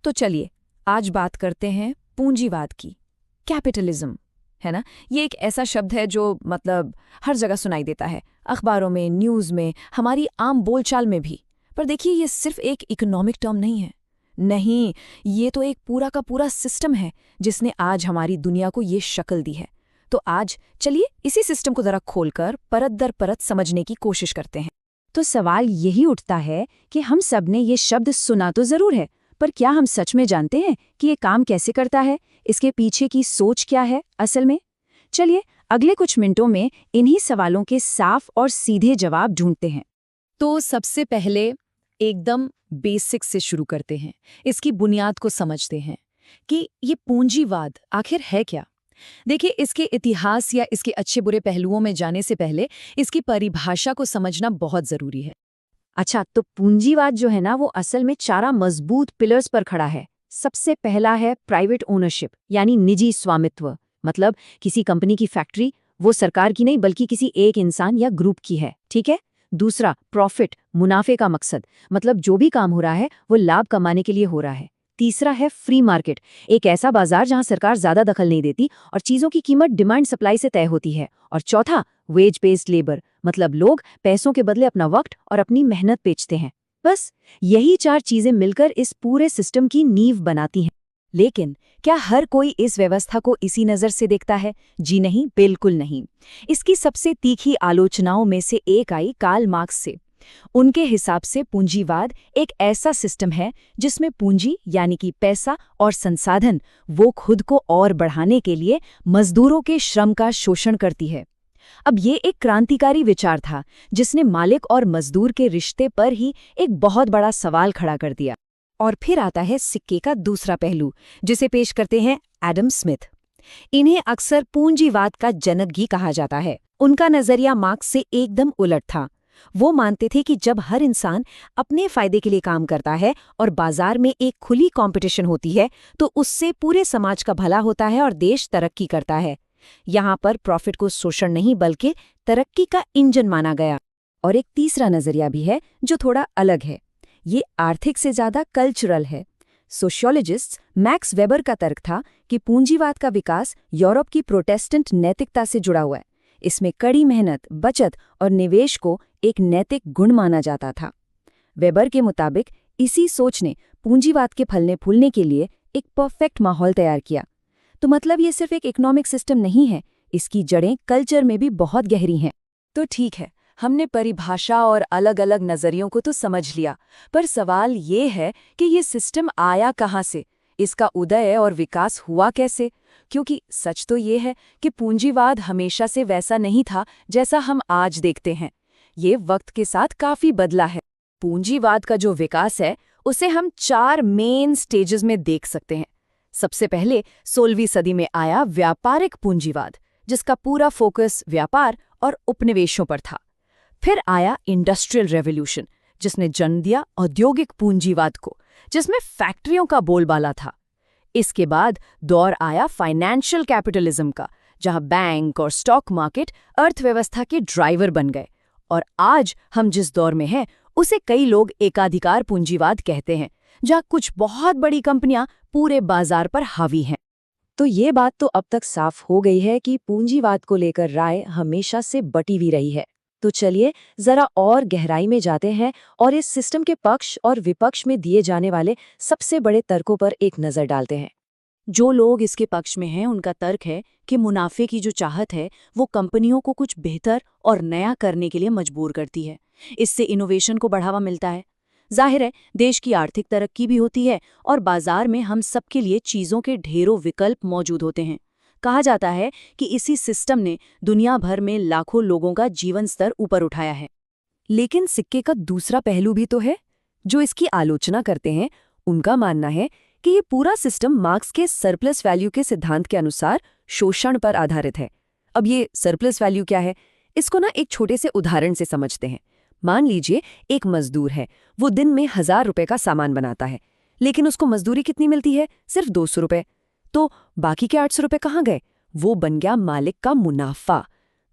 तो चलिए आज बात करते हैं पूंजीवाद की। कैपिटलिज्म, है ना? ये एक ऐसा शब्द है जो मतलब हर जगह सुनाई देता है, अखबारों में, न्यूज़ में, हमारी आम बोलचाल में भी। पर देखिए, ये सिर्फ एक इकोनॉमिक टर्म नहीं है। नहीं, ये तो एक पूरा का पूरा सिस्टम है जिसने आज हमारी दुनिया को ये शक्ल दी है। तो आज चलिए इसी सिस्टम को जरा खोलकर परत दर परत समझने की कोशिश करते हैं। तो सवाल यही उठता है कि हम सब ने ये शब्द सुना तो जरूर है, पर क्या हम सच में जानते हैं कि ये काम कैसे करता है, इसके पीछे की सोच क्या है असल में? चलिए अगले कुछ मिनटों में इन्हीं सवालों के साफ और सीधे जवाब ढूंढते हैं। तो सबसे पहले एकदम बेसिक से शुरू करते हैं, इसकी बुनियाद को समझते हैं कि ये पूंजीवाद आखिर है क्या। देखिए, इसके इतिहास या इसके अच्छे बुरे पहलुओं में जाने से पहले इसकी परिभाषा को समझना बहुत जरूरी है। अच्छा, तो पूंजीवाद जो है ना, वो असल में 4 मजबूत पिलर्स पर खड़ा है। सबसे पहला है प्राइवेट ओनरशिप, यानी निजी स्वामित्व। मतलब किसी कंपनी की फैक्ट्री वो सरकार की नहीं बल्कि किसी एक इंसान या ग्रुप की है, ठीक है। दूसरा प्रॉफिट, मुनाफे का मकसद, मतलब जो भी काम हो रहा है वो लाभ कमाने के लिए हो रहा है। तीसरा है फ्री मार्केट, एक ऐसा बाजार जहां सरकार ज्यादा दखल नहीं देती और चीजों की कीमत डिमांड सप्लाई से तय होती है। और चौथा वेज बेस्ड लेबर, मतलब लोग पैसों के बदले अपना वक्त और अपनी मेहनत बेचते हैं। बस यही 4 चीजें मिलकर इस पूरे सिस्टम की नींव बनाती हैं। लेकिन क्या हर कोई इस व्यवस्था को इसी नज़र से देखता है? जी नहीं, बिल्कुल नहीं। इसकी सबसे तीखी आलोचनाओं में से एक आई कार्ल मार्क्स से। उनके हिसाब से पूंजीवाद एक ऐसा सिस्टम है जिसमें पूंजी यानी कि पैसा और संसाधन वो खुद को और बढ़ाने के लिए मजदूरों के श्रम का शोषण करती है। अब ये एक क्रांतिकारी विचार था जिसने मालिक और मजदूर के रिश्ते पर ही एक बहुत बड़ा सवाल खड़ा कर दिया। और फिर आता है सिक्के का दूसरा पहलू, जिसे पेश करते हैं एडम स्मिथ। इन्हें अक्सर पूंजीवाद का जनक भी कहा जाता है। उनका नजरिया मार्क्स से एकदम उलट था। वो मानते थे कि जब हर इंसान अपने फायदे के लिए काम करता है और बाजार में एक खुली कंपटीशन होती है, तो उससे पूरे समाज का भला होता है और देश तरक्की करता है। यहाँ पर प्रॉफिट को शोषण नहीं बल्कि तरक्की का इंजन माना गया। और एक तीसरा नजरिया भी है जो थोड़ा अलग है। ये आर्थिक से ज्यादा कल्चरल है। सोशियोलॉजिस्ट मैक्स वेबर का तर्क था कि पूंजीवाद का विकास यूरोप की प्रोटेस्टेंट नैतिकता से जुड़ा हुआ है। इसमें कड़ी मेहनत, बचत और निवेश को एक नैतिक गुण माना जाता था। वेबर के मुताबिक इसी सोच ने पूंजीवाद के फलने फूलने के लिए एक परफेक्ट माहौल तैयार किया। तो मतलब ये सिर्फ एक इकोनॉमिक सिस्टम नहीं है, इसकी जड़ें कल्चर में भी बहुत गहरी हैं। तो ठीक है, हमने परिभाषा और अलग अलग नज़रियों को तो समझ लिया, पर सवाल ये है कि ये सिस्टम आया कहाँ से, इसका उदय और विकास हुआ कैसे? क्योंकि सच तो ये है कि पूंजीवाद हमेशा से वैसा नहीं था जैसा हम आज देखते हैं। ये वक्त के साथ काफ़ी बदला है। पूंजीवाद का जो विकास है उसे हम 4 मेन स्टेजेस में देख सकते हैं। सबसे पहले 16वीं सदी में आया व्यापारिक पूंजीवाद, जिसका पूरा फोकस व्यापार और उपनिवेशों पर था। फिर आया इंडस्ट्रियल रेवोल्यूशन, जिसने जन्म दिया औद्योगिक पूंजीवाद को, जिसमें फैक्ट्रियों का बोलबाला था। इसके बाद दौर आया फाइनेंशियल कैपिटलिज्म का, जहां बैंक और स्टॉक मार्केट अर्थव्यवस्था के ड्राइवर बन गए। और आज हम जिस दौर में हैं उसे कई लोग एकाधिकार पूंजीवाद कहते हैं, जहां कुछ बहुत बड़ी कंपनियां पूरे बाजार पर हावी हैं। तो ये बात तो अब तक साफ हो गई है कि पूंजीवाद को लेकर राय हमेशा से बटी हुई रही है। तो चलिए जरा और गहराई में जाते हैं और इस सिस्टम के पक्ष और विपक्ष में दिए जाने वाले सबसे बड़े तर्कों पर एक नज़र डालते हैं। जो लोग इसके पक्ष में हैं उनका तर्क है कि मुनाफे की जो चाहत है वो कंपनियों को कुछ बेहतर और नया करने के लिए मजबूर करती है। इससे इनोवेशन को बढ़ावा मिलता है। जाहिर है, देश की आर्थिक तरक्की भी होती है और बाजार में हम सबके लिए चीज़ों के ढेरों विकल्प मौजूद होते हैं। कहा जाता है कि इसी सिस्टम ने दुनिया भर में लाखों लोगों का जीवन स्तर ऊपर उठाया है। लेकिन सिक्के का दूसरा पहलू भी तो है। जो इसकी आलोचना करते हैं उनका मानना है कि ये पूरा सिस्टम मार्क्स के सरप्लस वैल्यू के सिद्धांत के अनुसार शोषण पर आधारित है। अब ये सरप्लस वैल्यू क्या है, इसको ना एक छोटे से उदाहरण से समझते हैं। मान लीजिए एक मजदूर है, वो दिन में 1000 रुपए का सामान बनाता है, लेकिन उसको मजदूरी कितनी मिलती है? सिर्फ 200 रुपए। तो बाकी के 800 रुपए कहाँ गए? वो बन गया मालिक का मुनाफा।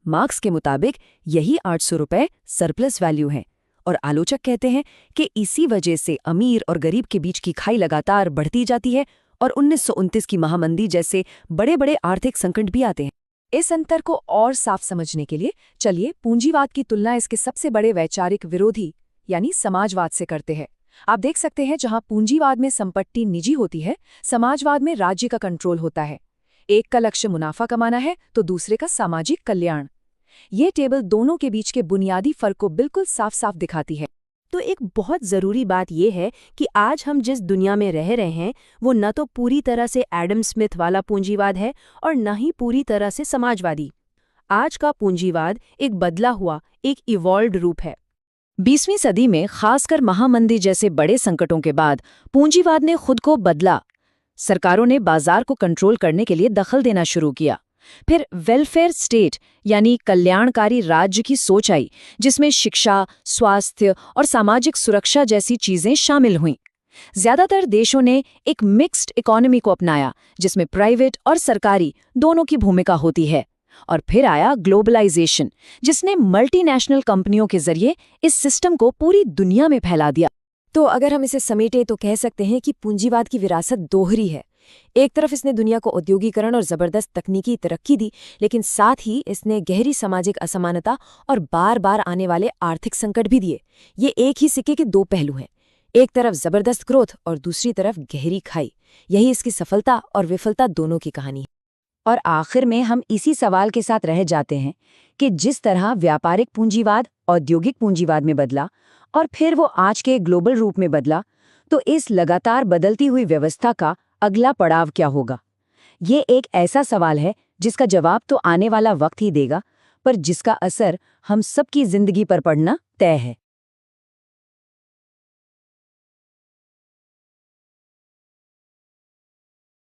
मार्क्स के मुताबिक यही 800 रुपए सरप्लस वैल्यू है। और आलोचक कहते हैं कि इसी वजह से अमीर और गरीब के बीच की खाई लगातार बढ़ती जाती है और 1929 की महामंदी जैसे बड़े बड़े आर्थिक संकट भी आते हैं। इस अंतर को और साफ समझने के लिए चलिए पूंजीवाद की तुलना इसके सबसे बड़े वैचारिक विरोधी यानी समाजवाद से करते हैं। आप देख सकते हैं जहां पूंजीवाद में संपत्ति निजी होती है, समाजवाद में राज्य का कंट्रोल होता है। एक का लक्ष्य मुनाफा कमाना है तो दूसरे का सामाजिक कल्याण। ये टेबल दोनों के बीच के बुनियादी फर्क को बिल्कुल साफ साफ दिखाती है। तो एक बहुत ज़रूरी बात यह है कि आज हम जिस दुनिया में रह रहे हैं वो न तो पूरी तरह से एडम स्मिथ वाला पूंजीवाद है और न ही पूरी तरह से समाजवादी। आज का पूंजीवाद एक बदला हुआ, एक इवॉल्व्ड रूप है। 20वीं सदी में खासकर महामंदी जैसे बड़े संकटों के बाद पूंजीवाद ने खुद को बदला। सरकारों ने बाजार को कंट्रोल करने के लिए दखल देना शुरू किया। फिर वेलफेयर स्टेट यानी कल्याणकारी राज्य की सोच आई, जिसमें शिक्षा, स्वास्थ्य और सामाजिक सुरक्षा जैसी चीजें शामिल हुईं। ज्यादातर देशों ने एक मिक्स्ड इकोनॉमी को अपनाया, जिसमें प्राइवेट और सरकारी दोनों की भूमिका होती है। और फिर आया ग्लोबलाइजेशन, जिसने मल्टीनेशनल कंपनियों के जरिए इस सिस्टम को पूरी दुनिया में फैला दिया। तो अगर हम इसे समेटें तो कह सकते हैं कि पूंजीवाद की विरासत दोहरी है। एक तरफ इसने दुनिया को औद्योगिकरण और जबरदस्त तकनीकी तरक्की दी, लेकिन साथ ही इसने गहरी सामाजिक असमानता और बार बार आने वाले आर्थिक संकट भी दिए। ये एक ही सिक्के के दो पहलू हैं, एक तरफ जबरदस्त ग्रोथ और दूसरी तरफ गहरी खाई। यही इसकी सफलता और विफलता दोनों की कहानी है। और आखिर में हम इसी सवाल के साथ रह जाते हैं कि जिस तरह व्यापारिक पूंजीवाद औद्योगिक पूंजीवाद में बदला और फिर वो आज के ग्लोबल रूप में बदला, तो इस लगातार बदलती हुई व्यवस्था का अगला पड़ाव क्या होगा? ये एक ऐसा सवाल है जिसका जवाब तो आने वाला वक्त ही देगा, पर जिसका असर हम सबकी जिंदगी पर पड़ना तय है।